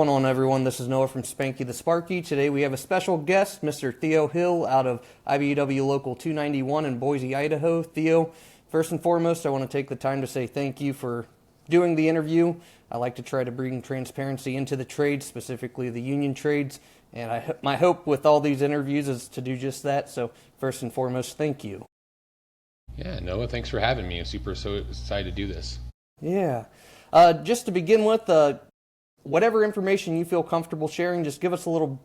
What's going on, everyone? This is Noah from Spanky the Sparky. Today we have a special guest, Mr. Theo Hill, out of IBEW Local 291 in Boise, Idaho. Theo, first and foremost, I want to take the time to say thank you for doing the interview. I like to try to bring transparency into the trades, specifically the union trades, and my hope with all these interviews is to do just that. So first and foremost, thank you. Yeah, Noah, thanks for having me. I'm so excited to do this. Yeah. Just to begin with, whatever information you feel comfortable sharing, just give us a little,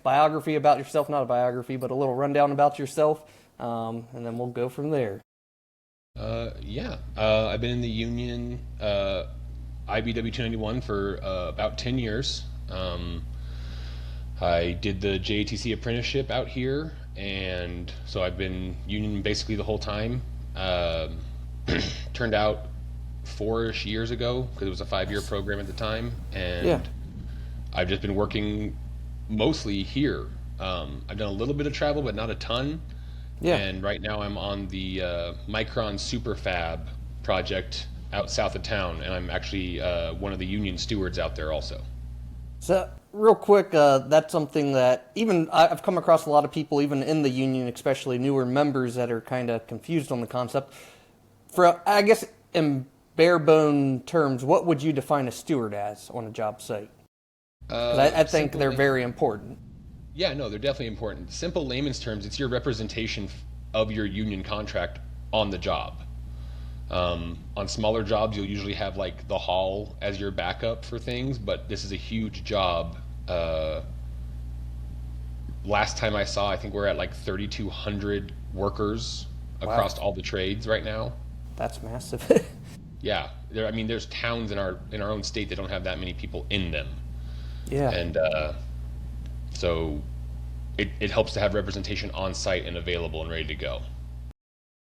biography about yourself. Not a biography, but a little rundown about yourself, and then we'll go from there. I've been in the union, IBEW 291 for about 10 years. I did the JATC apprenticeship out here, and so I've been union basically the whole time. Turned out 4-ish years ago because it was a 5-year program at the time, and I've just been working mostly here. I've done a little bit of travel, but not a ton. And right now I'm on the Micron Superfab project out south of town, and I'm actually one of the union stewards out there also. So real quick, that's something that even I've come across a lot of people, even in the union, especially newer members, that are kind of confused on the concept. I guess in bare bone terms, what would you define a steward as on a job site? I think they're very important. Yeah, no, they're definitely important. Simple layman's terms, it's your representation of your union contract on the job. On smaller jobs, you'll usually have like the hall as your backup for things, but this is a huge job. Last time I saw, I think we're at like 3,200 workers across all the trades right now. That's massive. Yeah, there's towns in our own state that don't have that many people in them. Yeah. And so it helps to have representation on site and available and ready to go.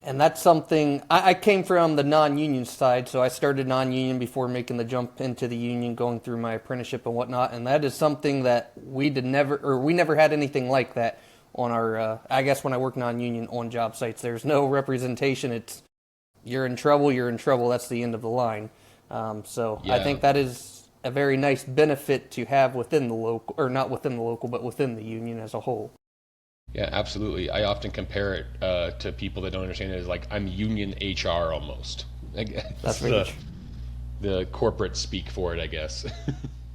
And that's something, I came from the non-union side, so I started non-union before making the jump into the union, going through my apprenticeship and whatnot, and that is something that we never had anything like that on our, I guess when I work non-union on job sites. There's no representation. It's, you're in trouble, that's the end of the line. I think that is a very nice benefit to have within the local, or not within the local, but within the union as a whole. Yeah, absolutely. I often compare it to people that don't understand it as like I'm union HR almost. That's the corporate speak for it, I guess.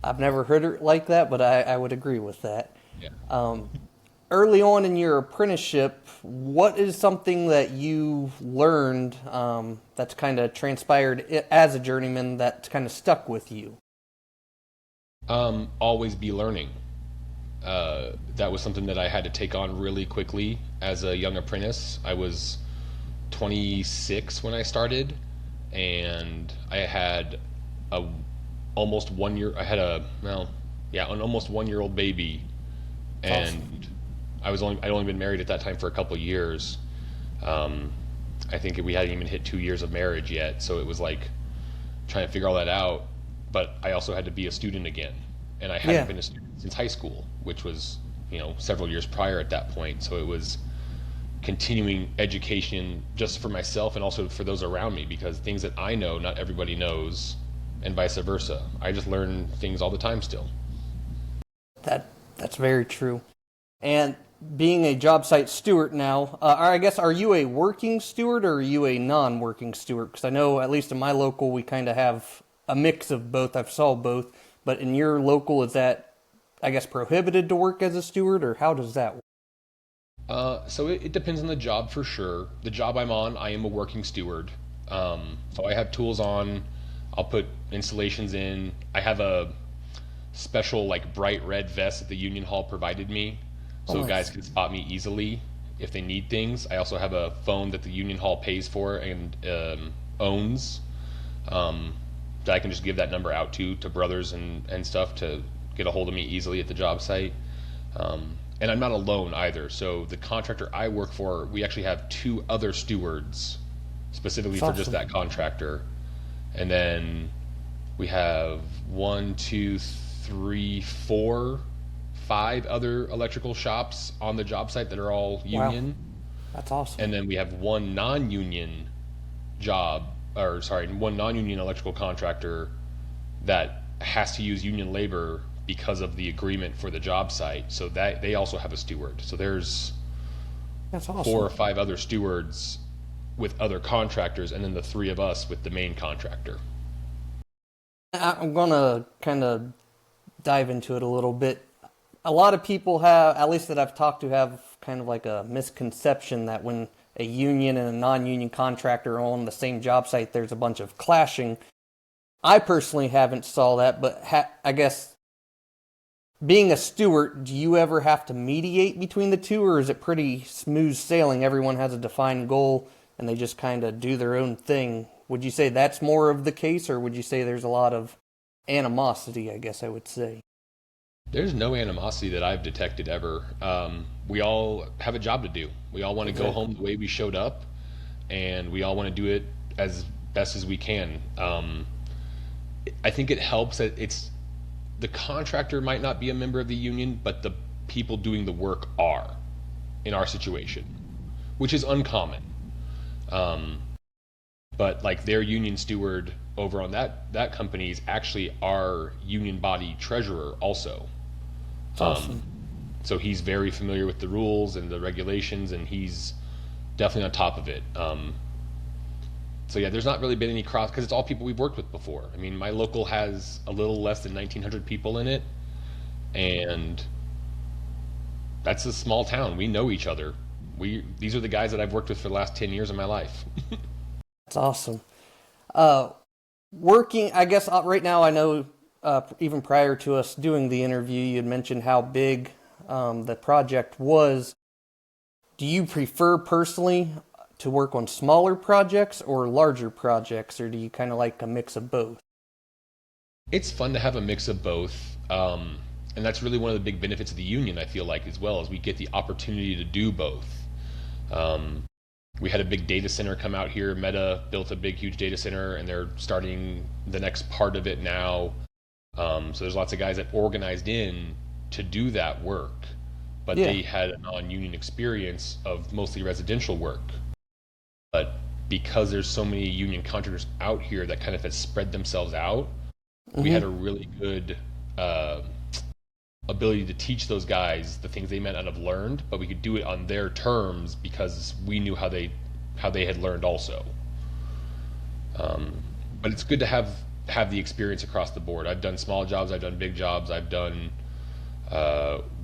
I've never heard it like that, but I would agree with that. Yeah. Early on in your apprenticeship, what is something that you learned that's kind of transpired as a journeyman that's kind of stuck with you? Always be learning. That was something that I had to take on really quickly as a young apprentice. I was 26 when I started, and I had an almost 1-year-old baby, and awesome. I'd only been married at that time for a couple of years. I think we hadn't even hit 2 years of marriage yet, so it was like trying to figure all that out. But I also had to be a student again, and I hadn't been a student since high school, which was, several years prior at that point. So it was continuing education just for myself and also for those around me, because things that I know, not everybody knows, and vice versa. I just learn things all the time still. That's very true. And being a job site steward now, are you a working steward or are you a non-working steward? Because I know, at least in my local, we kind of have a mix of both. I've saw both. But in your local, is that, I guess, prohibited to work as a steward, or how does that work? So it depends on the job for sure. The job I'm on, I am a working steward. So I have tools on. I'll put installations in. I have a special bright red vest that the union hall provided me, so guys can spot me easily if they need things. I also have a phone that the union hall pays for and owns, that I can just give that number out to brothers and stuff to get a hold of me easily at the job site. And I'm not alone either. So the contractor I work for, we actually have 2 other stewards specifically for just that contractor. And then we have 1, 2, 3, 4, 5 other electrical shops on the job site that are all union. Wow. That's awesome. And then we have one non-union electrical contractor that has to use union labor because of the agreement for the job site. So that they also have a steward. So there's That's 4 or 5 other stewards with other contractors, and then the 3 of us with the main contractor. I'm gonna kind of dive into it a little bit. A lot of people have, at least that I've talked to, have kind of like a misconception that when a union and a non-union contractor are on the same job site, there's a bunch of clashing. I personally haven't saw that, but I guess being a steward, do you ever have to mediate between the two, or is it pretty smooth sailing? Everyone has a defined goal and they just kind of do their own thing. Would you say that's more of the case, or would you say there's a lot of animosity, I guess I would say? There's no animosity that I've detected ever. We all have a job to do. We all want to go home the way we showed up, and we all want to do it as best as we can. I think it helps that it's the contractor might not be a member of the union, but the people doing the work are in our situation, which is uncommon. But like their union steward over on that company is actually our union body treasurer also. Awesome. So he's very familiar with the rules and the regulations, and he's definitely on top of it. So yeah, there's not really been any cross because it's all people we've worked with before. I mean, my local has a little less than 1,900 people in it, and that's a small town. We know each other. These are the guys that I've worked with for the last 10 years of my life. That's awesome. Working, I guess right now I know, even prior to us doing the interview, you had mentioned how big the project was. Do you prefer personally to work on smaller projects or larger projects, or do you kind of like a mix of both? It's fun to have a mix of both. And that's really one of the big benefits of the union, I feel like, as well, is we get the opportunity to do both. We had a big data center come out here. Meta built a big, huge data center, and they're starting the next part of it now. So there's lots of guys that organized in to do that work, but they had a non-union experience of mostly residential work. But because there's so many union contractors out here that kind of have spread themselves out, we had a really good ability to teach those guys the things they might not have learned, but we could do it on their terms because we knew how they had learned also. But it's good to have the experience across the board. I've done small jobs, I've done big jobs, I've done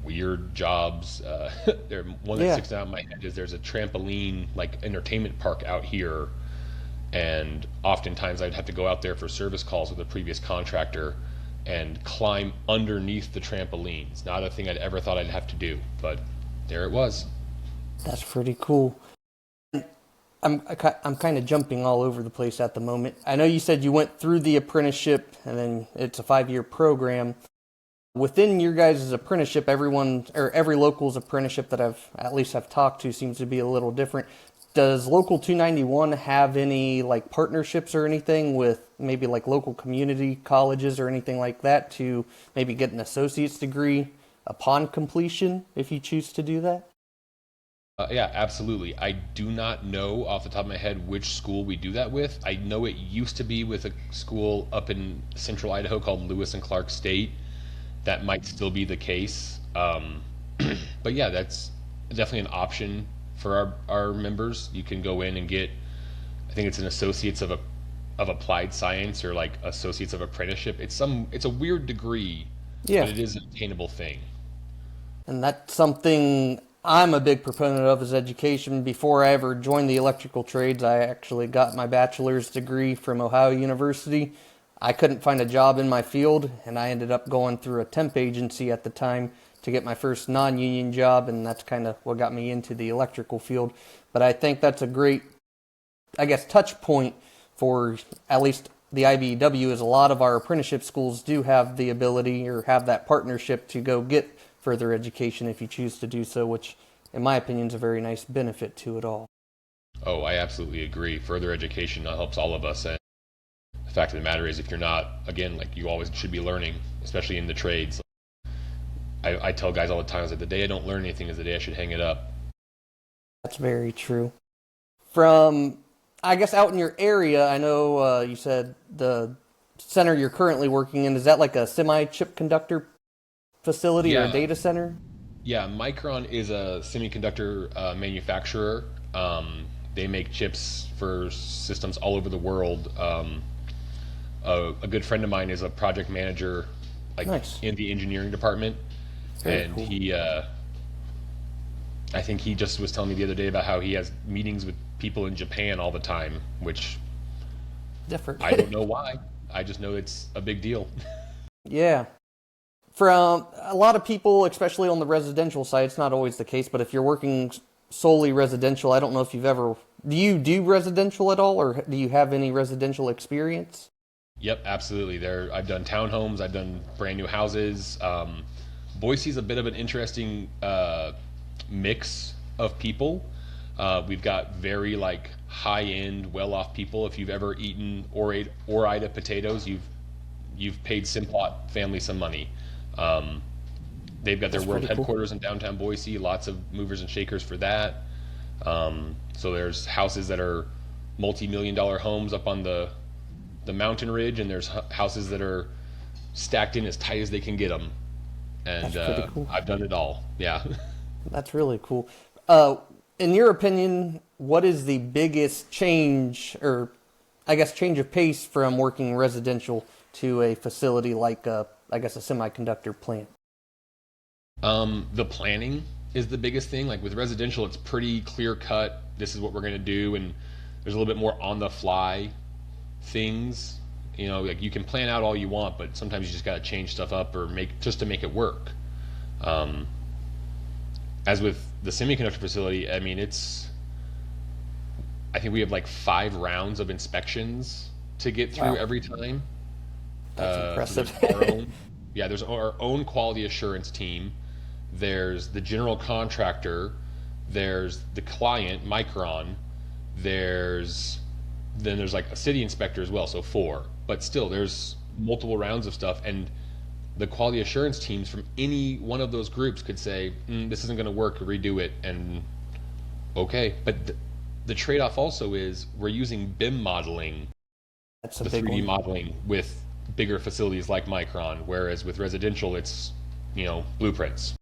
weird jobs. One that sticks out in my head is there's a trampoline like entertainment park out here, and oftentimes I'd have to go out there for service calls with a previous contractor and climb underneath the trampolines. Not a thing I'd ever thought I'd have to do, but there it was. That's pretty cool. I'm kind of jumping all over the place at the moment. I know you said you went through the apprenticeship, and then it's a 5-year program. Within your guys' apprenticeship, every local's apprenticeship that I've talked to seems to be a little different. Does Local 291 have any like partnerships or anything with maybe like local community colleges or anything like that to maybe get an associate's degree upon completion if you choose to do that? Yeah, absolutely. I do not know off the top of my head which school we do that with. I know it used to be with a school up in central Idaho called Lewis and Clark State. That might still be the case. But yeah, that's definitely an option for our members. You can go in and get, I think it's an associates of applied science or like associates of apprenticeship. It's a weird degree, but it is an attainable thing. And that's something I'm a big proponent of, is education. Before I ever joined the electrical trades, I actually got my bachelor's degree from Ohio University. I couldn't find a job in my field, and I ended up going through a temp agency at the time to get my first non-union job, and that's kind of what got me into the electrical field. But I think that's a great, I guess, touch point for at least the IBEW, is a lot of our apprenticeship schools do have the ability or have that partnership to go get further education if you choose to do so, which in my opinion is a very nice benefit to it all. Oh, I absolutely agree. Further education helps all of us. And the fact of the matter is, if you're not, again, like you always should be learning, especially in the trades. I tell guys all the time that the day I don't learn anything is the day I should hang it up. That's very true. From, I guess, out in your area, I know you said the center you're currently working in, is that like a semi-chip conductor facility or a Yeah, data center? yeah. Micron is a semiconductor manufacturer. They make chips for systems all over the world. A good friend of mine is a project manager, like Nice. in the engineering department, Very and cool. I think he just was telling me the other day about how he has meetings with people in Japan all the time, which Different. I don't know why. I just know it's a big deal. Yeah. From a lot of people, especially on the residential side, it's not always the case, but if you're working solely residential, I don't know if you've ever, do you do residential at all, or do you have any residential experience? Yep, absolutely. I've done townhomes, I've done brand new houses. Boise's a bit of an interesting mix of people. We've got very like high-end, well-off people. If you've ever eaten Ore-Ida potatoes, you've paid Simplot family some money. Um, they've got their That's world pretty cool. headquarters in downtown Boise. Lots of movers and shakers for that. So there's houses that are multi-million dollar homes up on the mountain ridge, and there's houses that are stacked in as tight as they can get them. And That's pretty cool. I've done it all. Yeah. That's really cool. Uh, in your opinion, what is the biggest change, or I guess change of pace from working residential to a facility like, I guess, a semiconductor plant? The planning is the biggest thing. Like with residential, it's pretty clear cut. This is what we're going to do, and there's a little bit more on the fly things. You know, like you can plan out all you want, but sometimes you just got to change stuff up or make just to make it work. Um, as with the semiconductor facility, I mean, I think we have like 5 rounds of inspections to get through Wow, every time. that's So there's impressive. our own, yeah, there's our own quality assurance team. There's the general contractor. There's the client, Micron. There's then there's like a city inspector as well, so 4. But still, there's multiple rounds of stuff, and the quality assurance teams from any one of those groups could say, "This isn't going to work. Redo it." And okay, but the trade-off also is we're using BIM modeling, That's a the big 3D one. modeling with bigger facilities like Micron, whereas with residential, it's blueprints.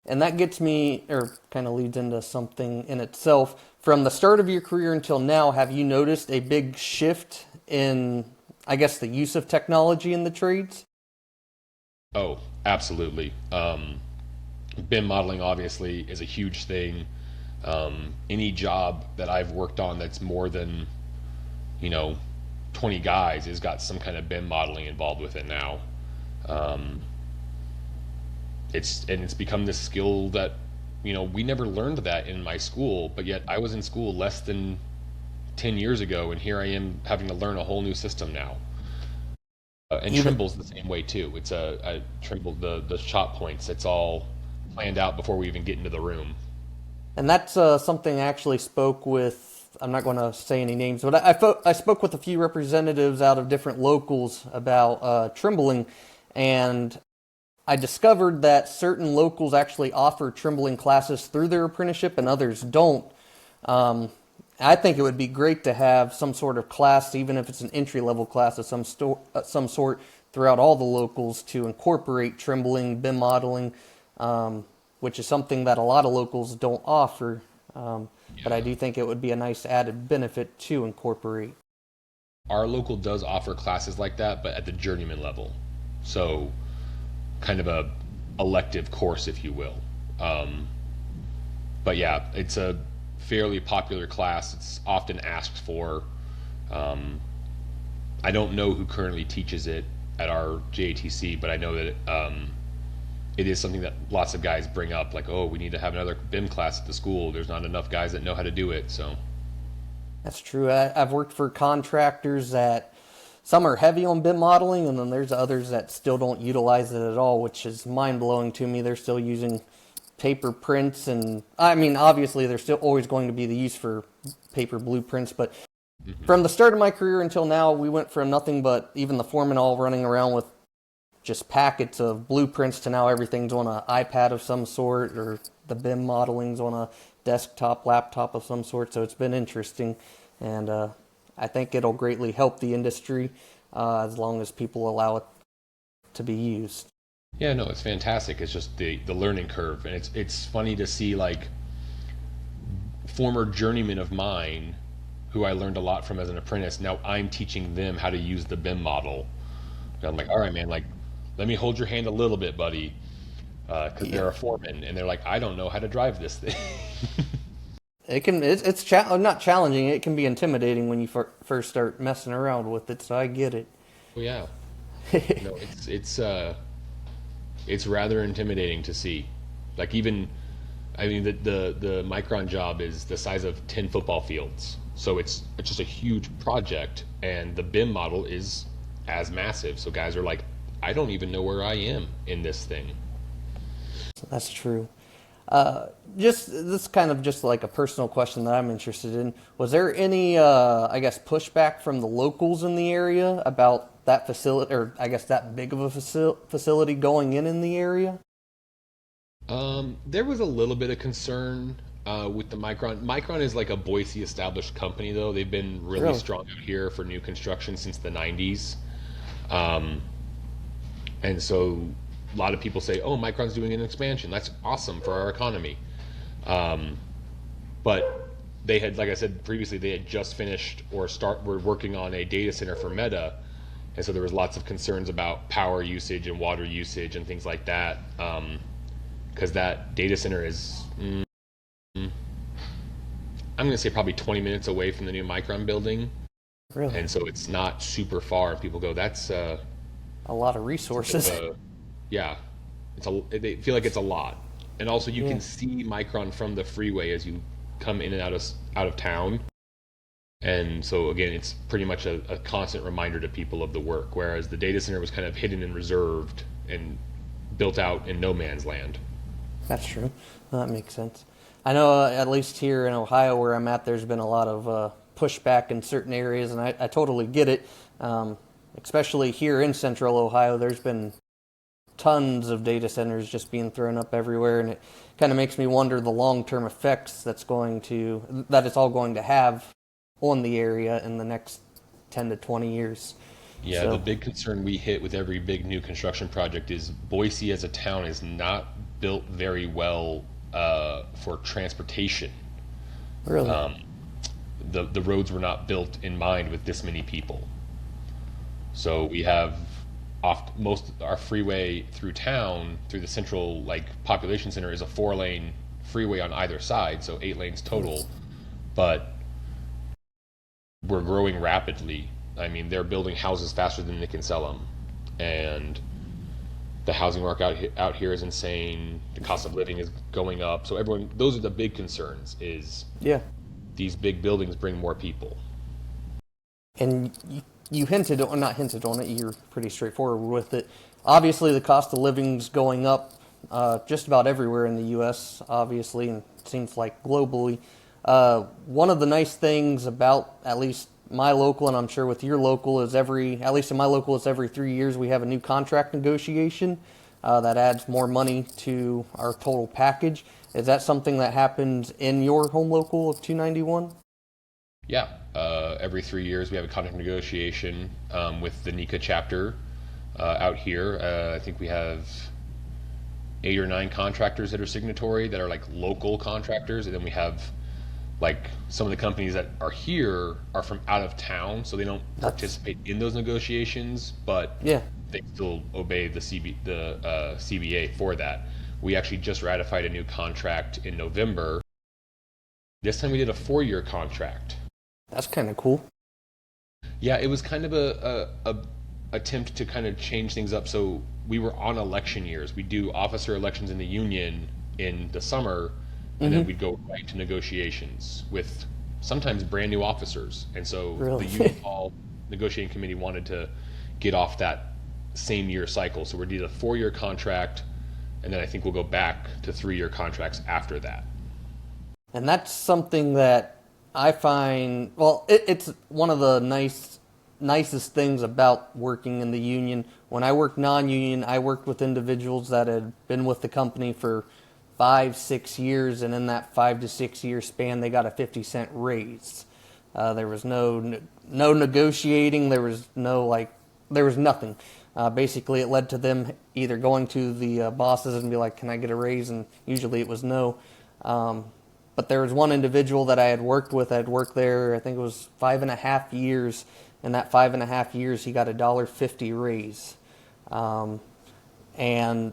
And that gets me, or kind of leads into something in itself. From the start of your career until now, have you noticed a big shift in, I guess, the use of technology in the trades? Oh, absolutely. BIM modeling obviously is a huge thing. Any job that I've worked on that's more than, you know, 20 guys has got some kind of BIM modeling involved with it now. Um, it's become this skill that, we never learned that in my school, but yet I was in school less than 10 years ago, and here I am having to learn a whole new system now. And Even, Trimble's the same way too. It's a Trimble, the shot points. It's all planned out before we even get into the room. and that's something I actually spoke with. I'm not going to say any names, but I spoke with a few representatives out of different locals about Trimbling, and I discovered that certain locals actually offer Trimbling classes through their apprenticeship and others don't. Um, I think it would be great to have some sort of class, even if it's an entry level class of some sort, throughout all the locals to incorporate Trimbling, BIM modeling, which is something that a lot of locals don't offer. But I Yeah. do think it would be a nice added benefit to incorporate. Our local does offer classes like that, but at the journeyman level. So kind of a elective course, if you will. Um, but yeah, it's a fairly popular class. It's often asked for. Um, I don't know who currently teaches it at our JATC, but I know that it is something that lots of guys bring up, like, oh, we need to have another BIM class at the school. There's not enough guys that know how to do it. So, That's true. I've worked for contractors that some are heavy on BIM modeling, and then there's others that still don't utilize it at all, which is mind blowing to me. They're still using paper prints, and I mean, obviously, there's still always going to be the use for paper blueprints, but from the start of my career until now, we went from nothing but even the foreman all running around with just packets of blueprints to now everything's on an iPad of some sort, or the BIM modeling's on a desktop, laptop of some sort. So it's been interesting, and I think it'll greatly help the industry. as long as people allow it to be used. Yeah, no, it's fantastic. It's just the learning curve, and it's funny to see like former journeymen of mine who I learned a lot from as an apprentice. Now I'm teaching them how to use the BIM model. And I'm like, all right, man, like let me hold your hand a little bit, buddy, because they're a foreman, and they're like, I don't know how to drive this thing. It's not challenging. It can be intimidating when you first start messing around with it. So I get it. Well, yeah, no, it's rather intimidating to see. Like even, I mean, the Micron job is the size of 10 football fields, so it's just a huge project, and the BIM model is as massive. So guys are like, I don't even know where I am in this thing. That's true. Just this kind of just like a personal question that I'm interested in. Was there any, I guess, pushback from the locals in the area about that facility, or I guess that big of a facility going in the area? There was a little bit of concern with the Micron. Micron is like a Boise established company, though. They've been really strong out here for new construction since the 90s. And so a lot of people say, oh, Micron's doing an expansion. That's awesome for our economy. But they had, like I said previously, they had just finished or were working on a data center for Meta. And so there was lots of concerns about power usage and water usage and things like that. Because that data center is, I'm going to say probably 20 minutes away from the new Micron building. Really? And so it's not super far. People go, that's a lot of resources. Yeah, they feel like it's a lot. And also you can see Micron from the freeway as you come in and out of town. And so again, it's pretty much a constant reminder to people of the work, whereas the data center was kind of hidden and reserved and built out in no man's land. That's true. Well, that makes sense. I know at least here in Ohio where I'm at, there's been a lot of pushback in certain areas, and I totally get it. Especially here in central Ohio, there's been tons of data centers just being thrown up everywhere, and it kind of makes me wonder the long-term effects that it's all going to have on the area in the next 10 to 20 years. Yeah, So, the big concern we hit with every big new construction project is Boise as a town is not built very well for transportation. really? The roads were not built in mind with this many people. So we have most our freeway through town, through the central like population center, is a 4-lane freeway on either side, so 8 lanes total. But we're growing rapidly. I mean, they're building houses faster than they can sell them, and the housing market out here is insane. The cost of living is going up. So those are the big concerns. Is Yeah. these big buildings bring more people. And you hinted, or not hinted on it, you're pretty straightforward with it. Obviously, the cost of living's going up just about everywhere in the U.S., obviously, and it seems like globally. One of the nice things about at least my local, and I'm sure with your local, is at least in my local, it's every 3 years we have a new contract negotiation that adds more money to our total package. Is that something that happens in your home local of 291? Yeah, every 3 years we have a contract negotiation with the NECA chapter out here. I think we have 8 or 9 contractors that are signatory that are like local contractors, and then we have like some of the companies that are here are from out of town, so they don't participate in those negotiations, but they still obey the CBA for that. We actually just ratified a new contract in November. This time we did a 4-year contract. That's kind of cool. Yeah, it was kind of a attempt to kind of change things up. So we were on election years. We do officer elections in the union in the summer, and then we'd go right to negotiations with sometimes brand new officers. And so the union hall negotiating committee wanted to get off that same year cycle. So we did a 4-year contract, and then I think we'll go back to 3-year contracts after that. And that's something that I find, well, it's one of the nicest things about working in the union. When I worked non-union, I worked with individuals that had been with the company for 5-6 years, and in that 5 to 6 year span, they got a 50-cent raise. There was no negotiating. There was no like there was nothing. Basically, it led to them either going to the bosses and be like, "Can I get a raise?" And usually it was no. But there was one individual that I had worked with. I'd worked there, I think it was 5.5 years. In that 5.5 years, he got a $1.50 raise. And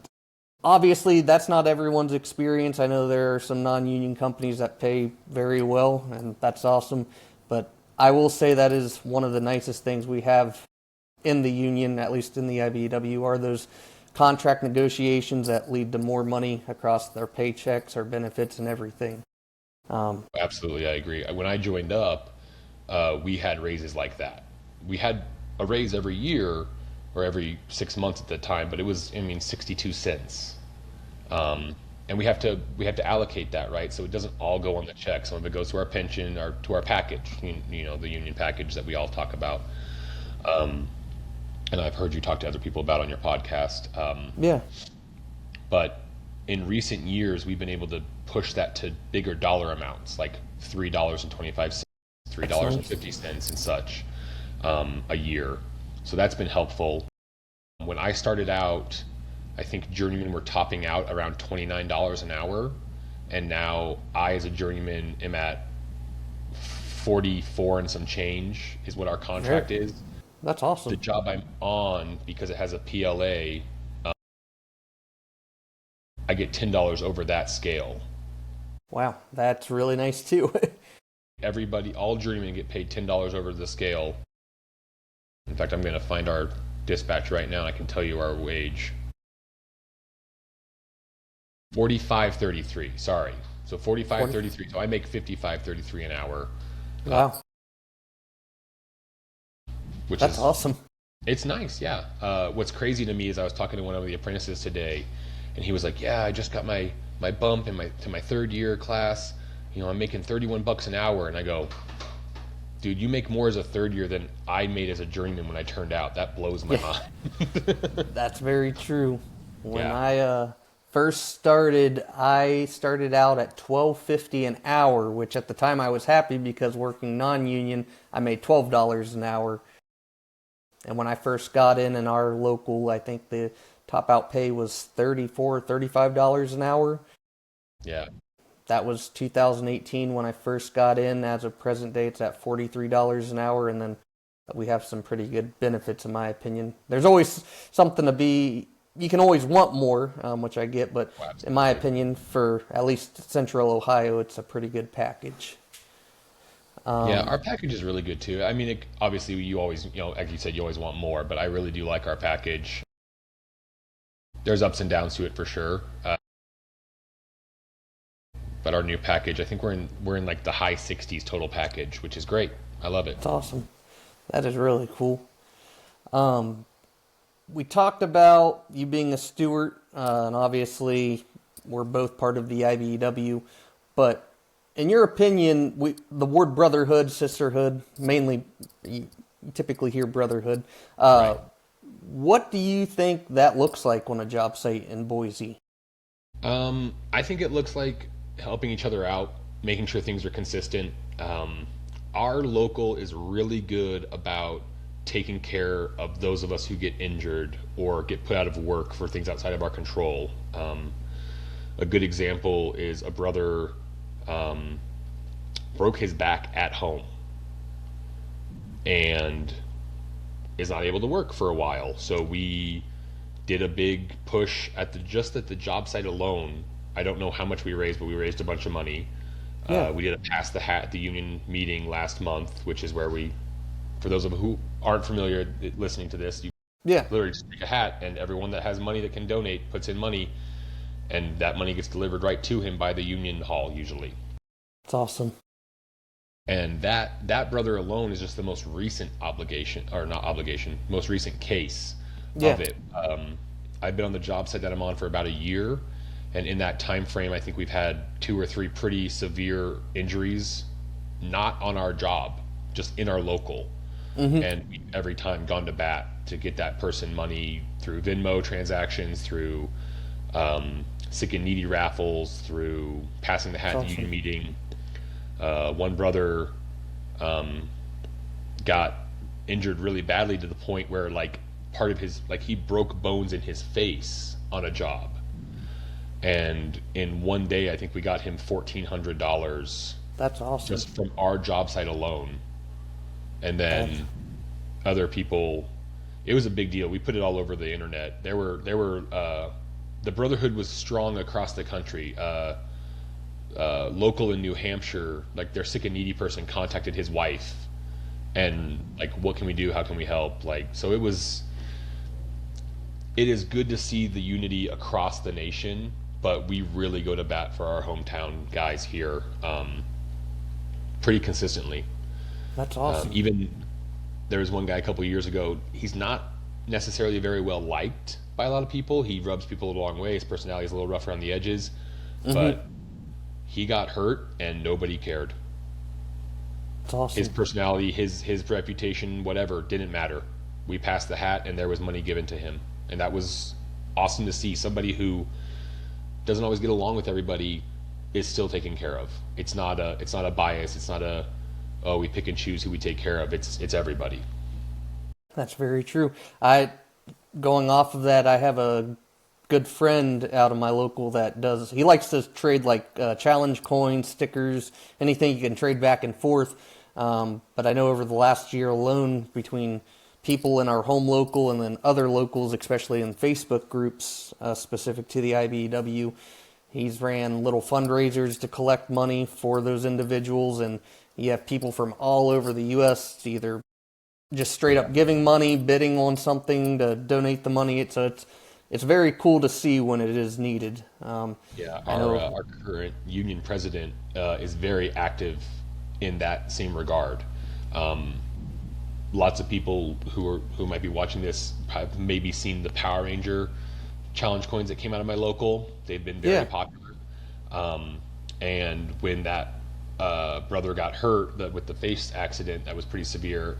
obviously, that's not everyone's experience. I know there are some non-union companies that pay very well, and that's awesome. But I will say that is one of the nicest things we have in the union, at least in the IBEW, are those contract negotiations that lead to more money across their paychecks, our benefits, and everything. Absolutely, I agree. When I joined up, we had raises like that. We had a raise every year or every 6 months at the time, but it was, 62 cents. And we have to allocate that, right? So it doesn't all go on the check. Some of it goes to our pension or to our package, the union package that we all talk about. And I've heard you talk to other people about on your podcast. Yeah. But in recent years, we've been able to push that to bigger dollar amounts, like $3.25, $3.50 and such, a year. So that's been helpful. When I started out, I think journeymen were topping out around $29 an hour. And now I, as a journeyman, am at 44 and some change is what our contract is. That's awesome. The job I'm on, because it has a PLA, I get $10 over that scale. Wow, that's really nice too. All journeymen get paid $10 over the scale. In fact, I'm going to find our dispatch right now and I can tell you our wage. $45.33, sorry. So $45.33. So I make $55.33 an hour. Wow. That's awesome. It's nice, yeah. What's crazy to me is I was talking to one of the apprentices today, and he was like, "Yeah, I just got my bump to my third year class. I'm making $31 an hour." And I go, "Dude, you make more as a third year than I made as a journeyman when I turned out. That blows my mind." That's very true. When Yeah. I first started, I started out at $12.50 an hour, which at the time I was happy because working non-union, I made $12 an hour. And when I first got in our local, I think the top out pay was $34, $35 an hour. Yeah. That was 2018 when I first got in. As of present day, it's at $43 an hour, and then we have some pretty good benefits, in my opinion. There's always something to be. You can always want more, which I get, but in my opinion, for at least Central Ohio, it's a pretty good package. Yeah, our package is really good too. Obviously, you always, like you said, you always want more, but I really do like our package. There's ups and downs to it for sure. But our new package, I think we're in like the high 60s total package, which is great. I love it. It's awesome. That is really cool. We talked about you being a steward, and obviously we're both part of the IBEW, but in your opinion, the word brotherhood, sisterhood, mainly you typically hear brotherhood. Right. What do you think that looks like on a job site in Boise? I think it looks like helping each other out, making sure things are consistent. Our local is really good about taking care of those of us who get injured or get put out of work for things outside of our control. A good example is a brother broke his back at home and is not able to work for a while. So we did a big push at the job site alone. I don't know how much we raised, but we raised a bunch of money. Yeah. We did a pass the hat at the union meeting last month, which is where for those of you who aren't familiar listening to this, you literally just take a hat and everyone that has money that can donate puts in money, and that money gets delivered right to him by the union hall usually. It's awesome. And that brother alone is just the most recent most recent case of it. I've been on the job site that I'm on for about a year, and in that time frame, I think we've had 2 or 3 pretty severe injuries, not on our job, just in our local. Mm-hmm. And we've every time gone to bat to get that person money through Venmo transactions, through sick and needy raffles, through passing the hat at the union meeting. One brother got injured really badly to the point where, like, part of his, like, he broke bones in his face on a job. And in one day, I think we got him $1,400 That's awesome. just from our job site alone. And then other people, it was a big deal. We put it all over the internet. The Brotherhood was strong across the country. Local in New Hampshire, like their sick and needy person contacted his wife and like, what can we do? How can we help? Like, so it is good to see the unity across the nation, but we really go to bat for our hometown guys here, pretty consistently. That's awesome. Even there was one guy a couple of years ago, he's not necessarily very well liked by a lot of people. He rubs people the wrong way. His personality is a little rough around the edges, but he got hurt and nobody cared. That's awesome. His personality, his reputation, whatever, didn't matter. We passed the hat and there was money given to him. And that was awesome to see. Somebody who doesn't always get along with everybody is still taken care of. It's not a bias. It's not we pick and choose who we take care of. It's everybody. That's very true. Going off of that, I have a good friend out of my local that he likes to trade like challenge coins, stickers, anything you can trade back and forth. But I know over the last year alone, between people in our home local and then other locals, especially in Facebook groups specific to the IBEW, he's ran little fundraisers to collect money for those individuals, and you have people from all over the U.S. either just straight up giving money, bidding on something to donate the money. It's very cool to see when it is needed. Our current union president is very active in that same regard. Lots of people who might be watching this have maybe seen the Power Ranger challenge coins that came out of my local. They've been very popular. And when that brother got hurt with the face accident that was pretty severe,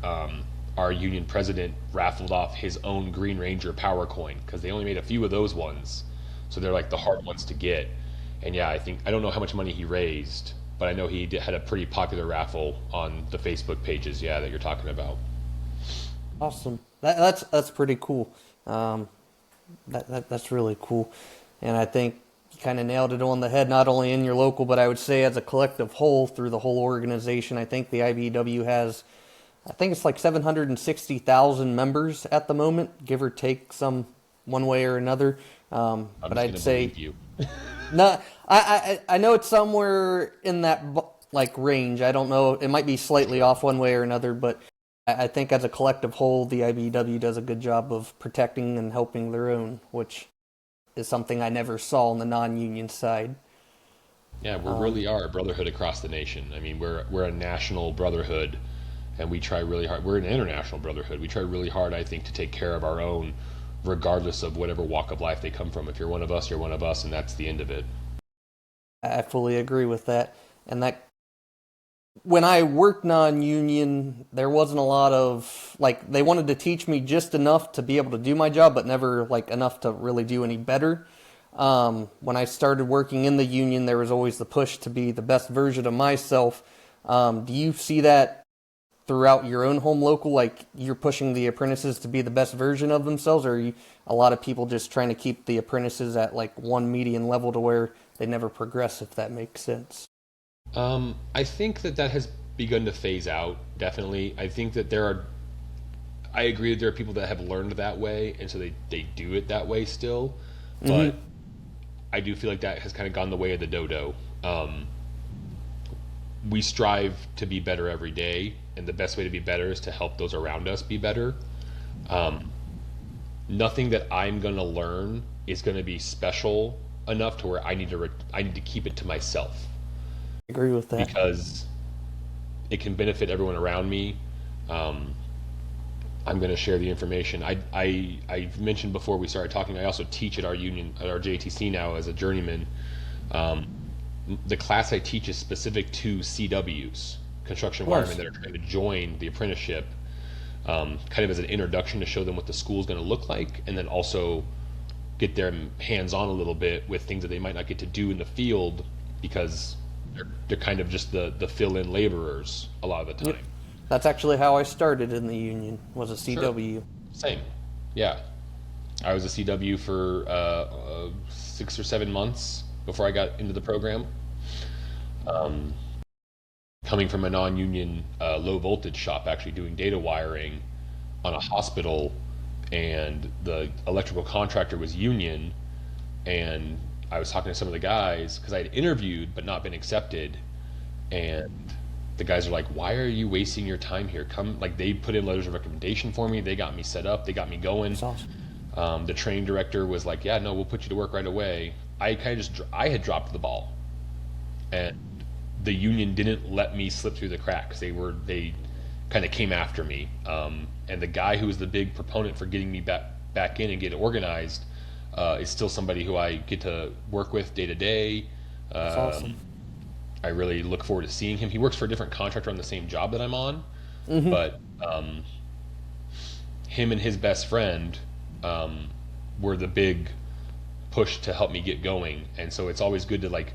our union president raffled off his own Green Ranger Power coin because they only made a few of those ones, so they're like the hard ones to get. And I don't know how much money he raised, but I know he had a pretty popular raffle on the Facebook pages that you're talking about. Awesome. That's pretty cool. That's really cool, and I think you kind of nailed it on the head. Not only in your local, but I would say as a collective whole through the whole organization. I think the IBEW has, I think it's like 760,000 members at the moment, give or take some one way or another. But I'd say no. I know it's somewhere in that like range. I don't know. It might be slightly off one way or another, but I think as a collective whole, the IBEW does a good job of protecting and helping their own, which is something I never saw on the non-union side. Yeah, we really are a brotherhood across the nation. I mean, we're a national brotherhood, and we try really hard. We're an international brotherhood. We try really hard, I think, to take care of our own, regardless of whatever walk of life they come from. If you're one of us, you're one of us, and that's the end of it. I fully agree with that. And that when I worked non-union, there wasn't a lot of, like, they wanted to teach me just enough to be able to do my job, but never, like, enough to really do any better. When I started working in the union, there was always the push to be the best version of myself. Do you see that throughout your own home local? Like, you're pushing the apprentices to be the best version of themselves, or are a lot of people just trying to keep the apprentices at, like, one median level to where they never progress, if that makes sense? I think that has begun to phase out, definitely. I think that I agree that there are people that have learned that way, and so they do it that way still. But I do feel like that has kind of gone the way of the dodo. We strive to be better every day, and the best way to be better is to help those around us be better. Nothing that I'm going to learn is going to be special enough to where I need to keep it to myself. I agree with that. Because it can benefit everyone around me. I'm going to share the information. I've mentioned before we started talking, I also teach at our union, at our JTC now as a journeyman. The class I teach is specific to CWs, construction wiremen that are trying to join the apprenticeship, kind of as an introduction to show them what the school is going to look like, and then also get them hands-on a little bit with things that they might not get to do in the field because they're kind of just the fill-in laborers a lot of the time. That's actually how I started in the union, was a CW. Sure. Yeah, I was a CW for 6 or 7 months before I got into the program. Um, Coming from a non-union low voltage shop, actually doing data wiring on a hospital, and the electrical contractor was union, and I was talking to some of the guys because I had interviewed but not been accepted, and the guys are like, "Why are you wasting your time here? Come!" Like they put in letters of recommendation for me. They got me set up. They got me going. That's awesome. The training director was like, "Yeah, no, we'll put you to work right away." I kind of just I had dropped the ball, and the union didn't let me slip through the cracks. They kind of came after me, and the guy who was the big proponent for getting me back in and get organized is still somebody who I get to work with day to day. That's awesome. I really look forward to seeing him. He works for a different contractor on the same job that I'm on, but him and his best friend were the big push to help me get going, and so it's always good to like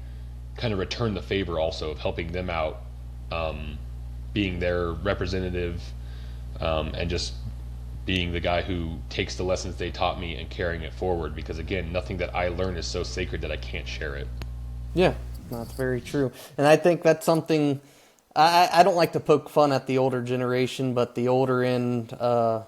kind of return the favor also of helping them out, being their representative, and just being the guy who takes the lessons they taught me and carrying it forward, because again, nothing that I learn is so sacred that I can't share it. Yeah, that's very true. And I think that's something, I don't like to poke fun at the older generation, but the older end, or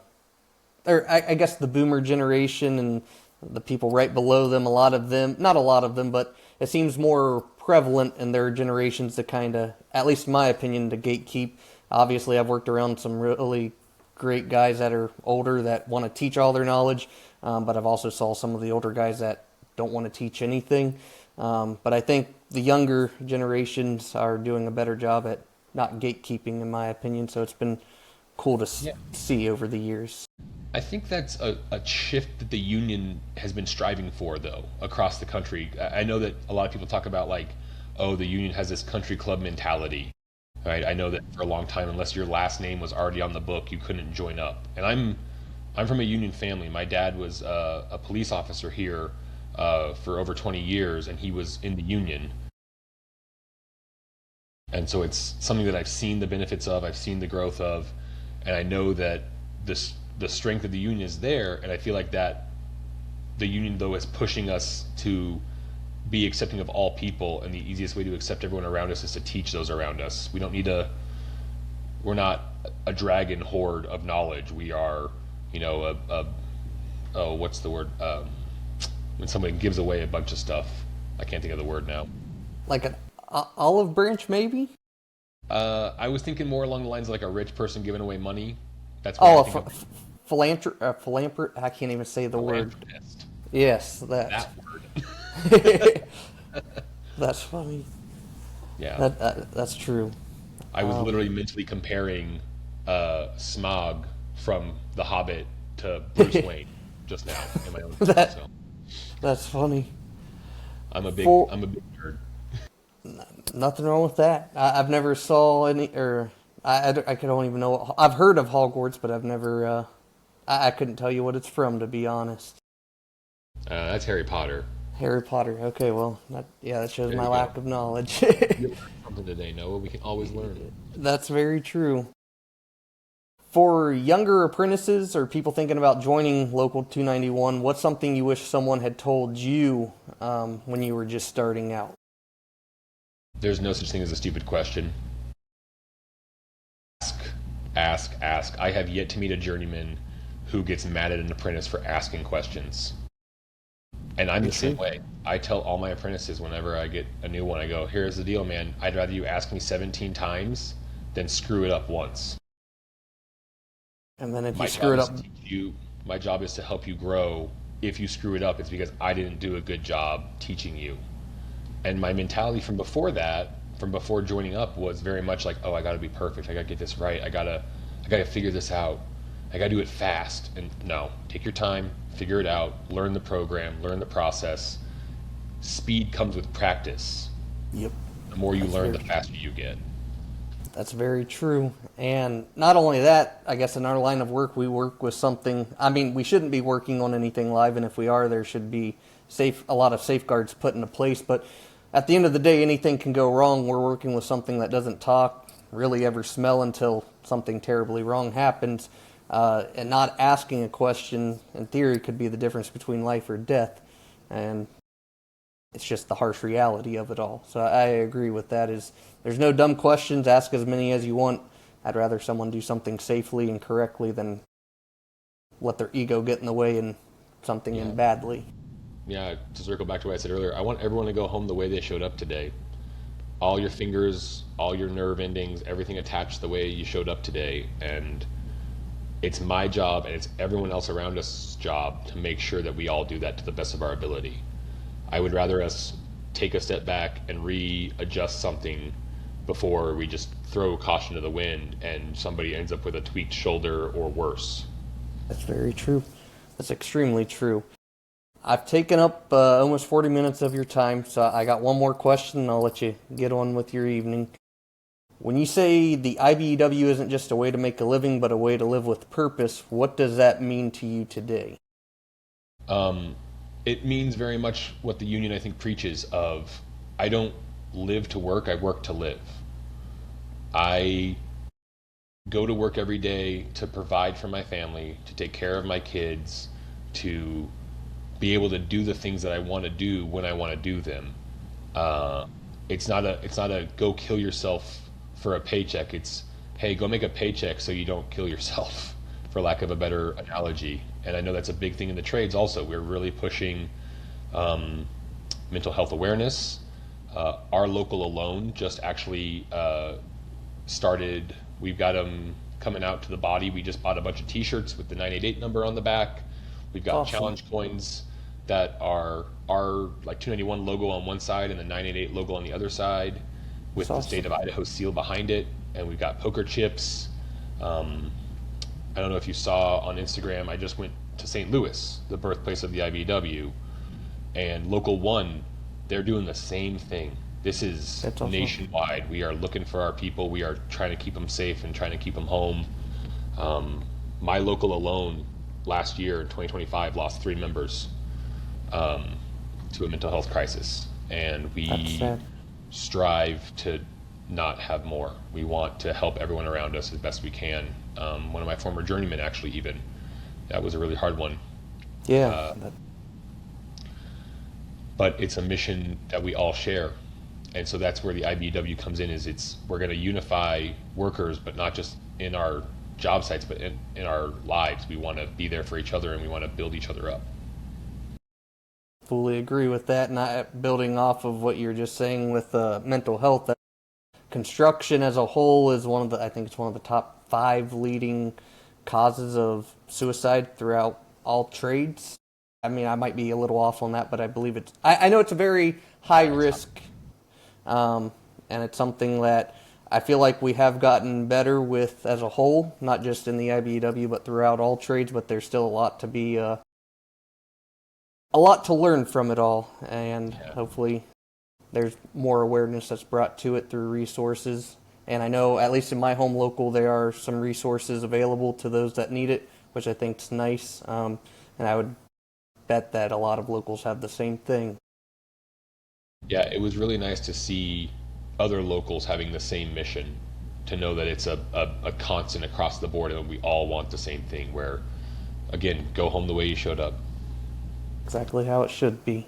I guess the boomer generation and the people right below them, a lot of them, not a lot of them, but it seems more prevalent in their generations to kind of, at least in my opinion, to gatekeep. Obviously, I've worked around some really great guys that are older that want to teach all their knowledge, but I've also saw some of the older guys that don't want to teach anything. But I think the younger generations are doing a better job at not gatekeeping, in my opinion. So it's been cool to see over the years. I think that's a shift that the union has been striving for, though, across the country. I know that a lot of people talk about, like, oh, the union has this country club mentality, right? I know that for a long time, unless your last name was already on the book, you couldn't join up. And I'm from a union family. My dad was a police officer here for over 20 years, and he was in the union. And so it's something that I've seen the benefits of, I've seen the growth of, and I know that the strength of the union is there, and I feel like that the union, though, is pushing us to be accepting of all people, and the easiest way to accept everyone around us is to teach those around us. We're not a dragon horde of knowledge. We are, what's the word? When somebody gives away a bunch of stuff. I can't think of the word now. Like an olive branch, maybe? I was thinking more along the lines of like a rich person giving away money. That's what I think of. Philanthropist. I can't even say the word. Yes, that word. That's funny. Yeah, that's true. I was literally mentally comparing Smog from The Hobbit to Bruce Wayne just now in my own head, so. That's funny. I'm a big nerd. Nothing wrong with that. I've never saw any, or I don't even know. I've heard of Hogwarts, but I've never. I couldn't tell you what it's from, to be honest. That's Harry Potter. Harry Potter. Okay, well, that shows my lack of knowledge. You learned something today, Noah. We can always learn. That's very true. For younger apprentices or people thinking about joining Local 291, what's something you wish someone had told you when you were just starting out? There's no such thing as a stupid question. Ask. I have yet to meet a journeyman who gets mad at an apprentice for asking questions. And I'm the same way. I tell all my apprentices whenever I get a new one, I go, here's the deal, man. I'd rather you ask me 17 times than screw it up once. And then if you screw it up... My job is to help you grow. If you screw it up, it's because I didn't do a good job teaching you. And my mentality from before joining up, was very much like, oh, I gotta be perfect. I gotta get this right. I gotta figure this out. I gotta do it fast. And no, take your time, figure it out, learn the program, learn the process. Speed comes with practice. Yep. The more you learn, the faster you get. That's very true. And not only that, I guess in our line of work, we work with something, we shouldn't be working on anything live, and if we are, there should be a lot of safeguards put into place. But at the end of the day, anything can go wrong. We're working with something that doesn't talk, really ever smell until something terribly wrong happens. and not asking a question, in theory, could be the difference between life or death. And it's just the harsh reality of it all. So I agree with that. Is there's no dumb questions. Ask as many as you want. I'd rather someone do something safely and correctly than let their ego get in the way and something end badly. Yeah, to circle back to what I said earlier, I want everyone to go home the way they showed up today. All your fingers, all your nerve endings, everything attached the way you showed up today. And it's my job and it's everyone else around us' job to make sure that we all do that to the best of our ability. I would rather us take a step back and readjust something before we just throw caution to the wind and somebody ends up with a tweaked shoulder or worse. That's very true. That's extremely true. I've taken up almost 40 minutes of your time, so I got one more question and I'll let you get on with your evening. When you say the IBEW isn't just a way to make a living, but a way to live with purpose, what does that mean to you today? It means very much what the union, I think, preaches of, I don't live to work, I work to live. I go to work every day to provide for my family, to take care of my kids, to be able to do the things that I want to do when I want to do them. It's not a go kill yourself for a paycheck. It's, hey, go make a paycheck so you don't kill yourself, for lack of a better analogy. And I know that's a big thing in the trades also. We're really pushing mental health awareness. Our local alone just actually started, we've got them coming out to the body. We just bought a bunch of t-shirts with the 988 number on the back. We've got Awesome. challenge coins that are our like 291 logo on one side and the 988 logo on the other side with the state of Idaho seal behind it. And we've got poker chips. I don't know if you saw on Instagram, I just went to St. Louis, the birthplace of the IBEW, and Local 1, they're doing the same thing. This is That's awesome. nationwide. We are looking for our people. We are trying to keep them safe and trying to keep them home. My local alone last year in 2025 lost 3 members to a mental health crisis. And That's we sad. strive to not have more. We want to help everyone around us as best we can. One of my former journeymen, actually, even, that was a really hard one. Yeah. But it's a mission that we all share. And so that's where the IBEW comes in, is we're going to unify workers, but not just in our job sites, but in our lives. We want to be there for each other and we want to build each other up. Fully agree with that. And building off of what you're just saying with mental health, that construction as a whole is I think it's one of the top 5 leading causes of suicide throughout all trades. I mean, I might be a little off on that, but I believe I know it's a very high risk, and it's something that I feel like we have gotten better with as a whole, not just in the IBEW, but throughout all trades, but there's still a lot to be, a lot to learn from it all, and hopefully there's more awareness that's brought to it through resources. And I know, at least in my home local, there are some resources available to those that need it, which I think is nice. And I would bet that a lot of locals have the same thing. Yeah, it was really nice to see other locals having the same mission, to know that it's a constant across the board and we all want the same thing, where, again, go home the way you showed up. Exactly how it should be.